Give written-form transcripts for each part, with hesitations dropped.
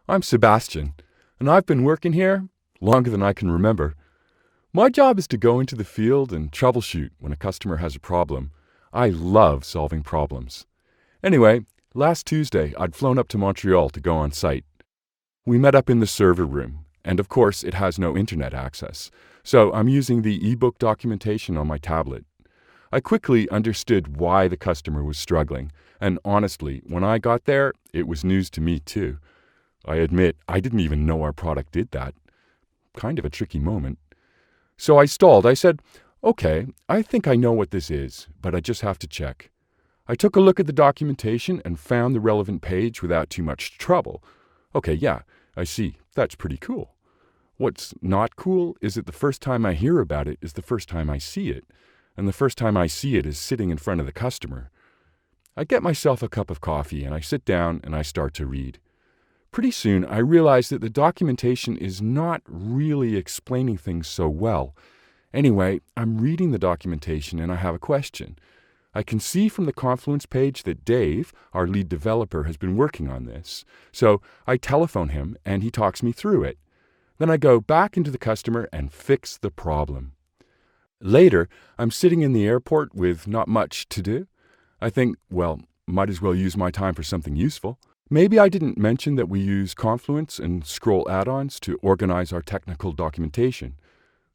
I'm Sebastian, and I've been working here longer than I can remember. My job is to go into the field and troubleshoot when a customer has a problem. I love solving problems. Anyway, last Tuesday I'd flown up to Montreal to go on site. We met up in the server room, and of course it has no internet access, so I'm using the ebook documentation on my tablet. I quickly understood why the customer was struggling, and honestly, when I got there, it was news to me too. I admit I didn't even know our product did that. Kind of a tricky moment. So I stalled. I said, "Okay, I think I know what this is, but I just have to check." I took a look at the documentation and found the relevant page without too much trouble. Okay, yeah, I see. That's pretty cool. What's not cool is that the first time I hear about it is the first time I see it, and the first time I see it is sitting in front of the customer. I get myself a cup of coffee and I sit down and I start to read. Pretty soon, I realized that the documentation is not really explaining things so well. Anyway, I'm reading the documentation and I have a question. I can see from the Confluence page that Dave, our lead developer, has been working on this. So I telephone him and he talks me through it. Then I go back into the customer and fix the problem. Later, I'm sitting in the airport with not much to do. I think, well, might as well use my time for something useful. Maybe I didn't mention that we use Confluence and Scroll Add-ons to organize our technical documentation.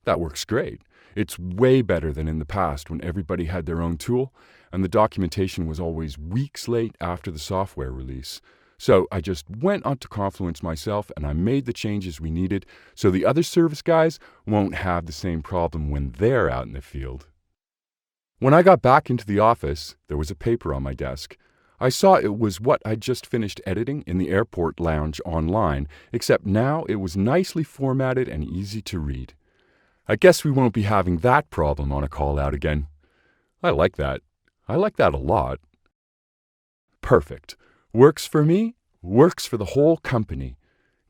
That works great. It's way better than in the past when everybody had their own tool and the documentation was always weeks late after the software release. So I just went onto Confluence myself and I made the changes we needed so the other service guys won't have the same problem when they're out in the field. When I got back into the office, there was a paper on my desk. I saw it was what I'd just finished editing in the airport lounge online, except now it was nicely formatted and easy to read. I guess we won't be having that problem on a call out again. I like that. I like that a lot. Perfect. Works for me, works for the whole company.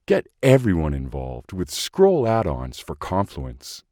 Get everyone involved with Scroll Add-ons for Confluence.